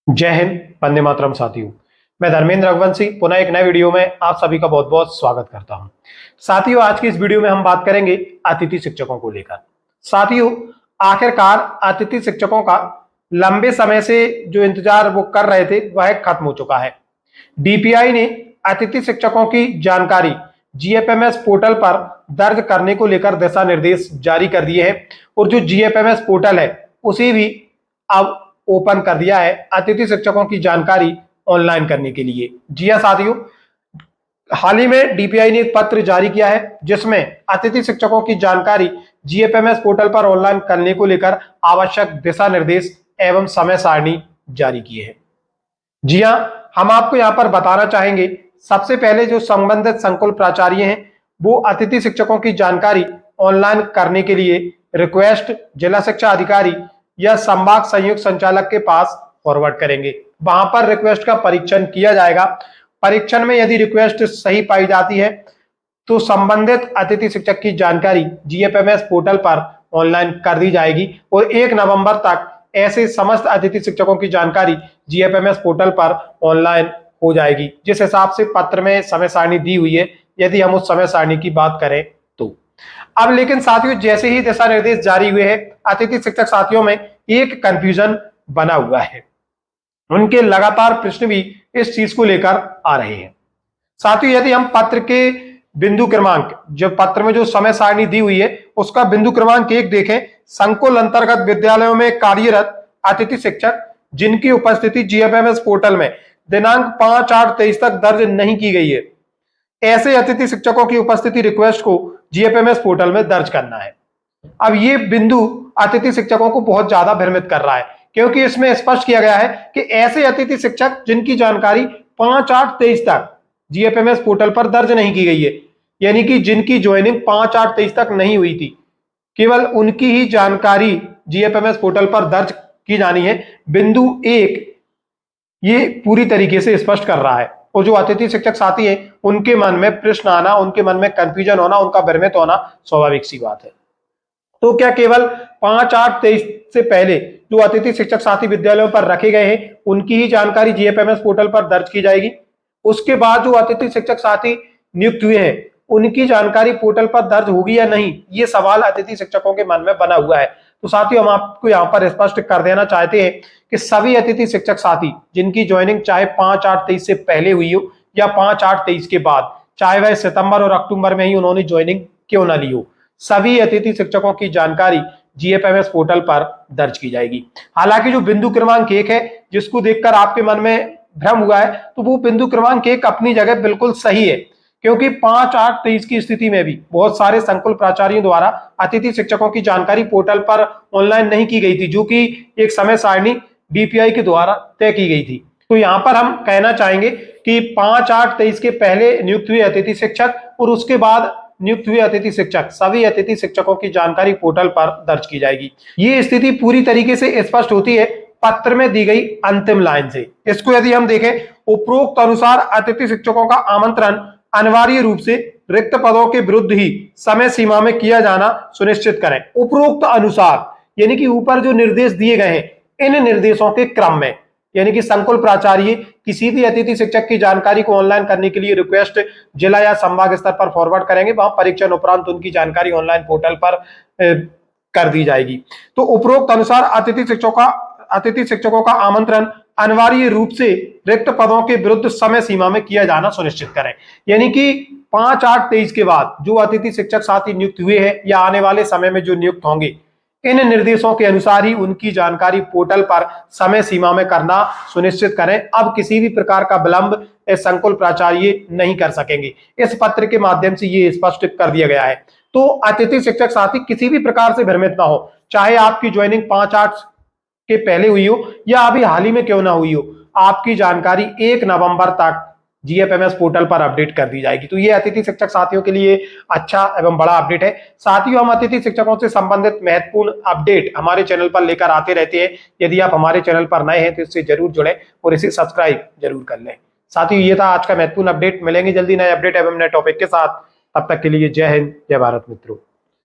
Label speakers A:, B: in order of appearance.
A: जय हिंद, वंदे मातरम साथियों। मैं धर्मेंद्र रघुवंशी पुनः एक नए वीडियो में आप सभी का बहुत बहुत स्वागत करता हूं। साथियों, आज की इस वीडियो में हम बात करेंगे अतिथि शिक्षकों को लेकर। साथियों, आखिरकार अतिथि शिक्षकों का लंबे समय से जो इंतजार वो कर रहे थे वह खत्म हो चुका है। डीपीआई ने अतिथि शिक्षकों की जानकारी जीएफएमएस पोर्टल पर दर्ज करने को लेकर दिशा निर्देश जारी कर दिए हैं और जो जीएफएमएस पोर्टल है उसे भी अब ओपन कर दिया है अतिथि शिक्षकों की जानकारी ऑनलाइन करने के लिए। जी हां साथियों, हाल ही में डीपीआई ने एक पत्र जारी किया है जिसमें अतिथि शिक्षकों की जानकारी जीएफएमएस पोर्टल पर ऑनलाइन करने को लेकर आवश्यक दिशा निर्देश एवं समय सारणी जारी किए हैं। जी हां, हम आपको यहां पर बताना चाहेंगे, सबसे पहले जो संबंधित संकुल प्राचार्य हैं वो अतिथि शिक्षकों की जानकारी ऑनलाइन करने के लिए रिक्वेस्ट जिला शिक्षा अधिकारी या संभाग संयुक्त संचालक के पास फॉरवर्ड करेंगे। वहां पर रिक्वेस्ट का परीक्षण किया जाएगा। परीक्षण में यदि रिक्वेस्ट सही पाई जाती है तो संबंधित अतिथि शिक्षक की जानकारी जीएफएमएस पोर्टल पर ऑनलाइन कर दी जाएगी और 1 नवंबर तक ऐसे समस्त अतिथि शिक्षकों की जानकारी जीएफएमएस पोर्टल पर ऑनलाइन हो जाएगी, जिस हिसाब से पत्र में समय सारणी दी हुई है। यदि हम उस समय सारणी की बात करें तो अब लेकिन साथियों, जैसे ही दिशा निर्देश जारी हुए हैं, अतिथि शिक्षक साथियों में एक कंफ्यूजन बना हुआ है। उनके लगातार प्रश्न भी इस चीज को लेकर आ रहे हैं। साथियों, यदि हम पत्र के बिंदु क्रमांक, जो पत्र में जो समय सारणी दी हुई है उसका बिंदु क्रमांक 1 देखें, संकुल अंतर्गत विद्यालयों में कार्यरत अतिथि शिक्षक जिनकी उपस्थिति जीएफएमएस पोर्टल में दिनांक 5/8/23 तक दर्ज नहीं की गई है, ऐसे अतिथि शिक्षकों की उपस्थिति रिक्वेस्ट को जीएफएमएस पोर्टल में दर्ज करना है। अब ये बिंदु अतिथि शिक्षकों को बहुत ज्यादा भ्रमित कर रहा है, क्योंकि इसमें स्पष्ट किया गया है कि ऐसे अतिथि शिक्षक जिनकी जानकारी 5/8/23 तक जीएफएमएस पोर्टल पर दर्ज नहीं की गई है, यानी कि जिनकी ज्वाइनिंग 5/8/23 तक नहीं हुई थी, केवल उनकी ही जानकारी जीएफएमएस पोर्टल पर दर्ज की जानी है। बिंदु 1 ये पूरी तरीके से स्पष्ट कर रहा है और जो अतिथि शिक्षक साथी हैं उनके मन में प्रश्न आना, उनके मन में कंफ्यूजन होना, उनका भ्रमित होना स्वाभाविक सी बात है। तो क्या केवल 5/8/23 से पहले जो अतिथि शिक्षक साथी विद्यालयों पर रखे गए हैं उनकी ही जानकारी जीएफएमएस पोर्टल पर दर्ज की जाएगी? उसके बाद जो अतिथि शिक्षक साथी नियुक्त हुए हैं उनकी जानकारी पोर्टल पर दर्ज होगी या नहीं, ये सवाल अतिथि शिक्षकों के मन में बना हुआ है। तो साथियों, हम आपको यहाँ पर स्पष्ट कर देना चाहते हैं कि सभी अतिथि शिक्षक साथी जिनकी ज्वाइनिंग चाहे 5/8/23 से पहले हुई हो या 5/8/23 के बाद, चाहे वह सितंबर और अक्टूबर में ही उन्होंने ज्वाइनिंग क्यों ना ली हो, सभी अतिथि शिक्षकों की जानकारी जीएफएमएस पोर्टल पर दर्ज की जाएगी। हालांकि जो बिंदु क्रमांक 1 है जिसको देखकर आपके मन में भ्रम हुआ है, तो वो बिंदु क्रमांक 1 अपनी जगह बिल्कुल सही है, क्योंकि 5/8/23 की स्थिति में भी बहुत सारे संकुल प्राचार्यों द्वारा अतिथि शिक्षकों की जानकारी पोर्टल पर ऑनलाइन नहीं की गई थी, जो कि एक समय सारणी डीपीआई के द्वारा तय की गई थी। तो यहाँ पर हम कहना चाहेंगे कि 5/8/23 के पहले नियुक्त हुए अतिथि शिक्षक और उसके बाद नियुक्त हुए अतिथि शिक्षक, सभी अतिथि शिक्षकों की जानकारी पोर्टल पर दर्ज की जाएगी। ये स्थिति पूरी तरीके से स्पष्ट होती है पत्र में दी गई अंतिम लाइन से। इसको यदि हम देखें, उपरोक्त अनुसार अतिथि शिक्षकों का आमंत्रण अनिवार्य रूप से रिक्त पदों के विरुद्ध ही समय सीमा में किया जाना सुनिश्चित करें। उपरोक्त अनुसार यानी कि ऊपर जो निर्देश दिए गए हैं, इन निर्देशों के क्रम में, यानी कि संकुल प्राचार्य किसी भी अतिथि शिक्षक की जानकारी को ऑनलाइन करने के लिए रिक्वेस्ट जिला या संभाग स्तर पर फॉरवर्ड करेंगे। वहां परीक्षण उपरांत उनकी जानकारी ऑनलाइन पोर्टल पर कर दी जाएगी। तो उपरोक्त अनुसार अतिथि शिक्षकों का आमंत्रण अनिवार्य रूप से रिक्त पदों के विरुद्ध समय सीमा में किया जाना सुनिश्चित करें। यानी कि 5/8/23 के बाद जो अतिथि शिक्षक साथी नियुक्त हुए हैं या आने वाले समय में जो नियुक्त होंगे, इन निर्देशों के अनुसार ही उनकी जानकारी पोर्टल पर समय सीमा में करना सुनिश्चित करें। अब किसी भी प्रकार का विलंब संकुल प्राचार्य नहीं कर सकेंगे। इस पत्र के माध्यम से ये स्पष्ट कर दिया गया है। तो अतिथि शिक्षक साथी किसी भी प्रकार से भ्रमित ना हो, चाहे आपकी ज्वाइनिंग 5/8 के पहले हुई हो या अभी हाल ही में क्यों ना हुई हो, आपकी जानकारी 1 नवंबर तक जीएफएमएस पोर्टल पर अपडेट कर दी जाएगी। तो ये अतिथि शिक्षक साथियों के लिए अच्छा एवं बड़ा अपडेट है। साथियों, हम अतिथि शिक्षकों से संबंधित महत्वपूर्ण अपडेट हमारे चैनल पर लेकर आते रहते हैं। यदि आप हमारे चैनल पर नए हैं तो इससे जरूर जुड़ें और इसे सब्सक्राइब जरूर कर लें। साथियों, ये था आज का महत्वपूर्ण अपडेट। मिलेंगे जल्दी नए अपडेट एवं नए टॉपिक के साथ। तब तक के लिए जय हिंद, जय भारत मित्रों।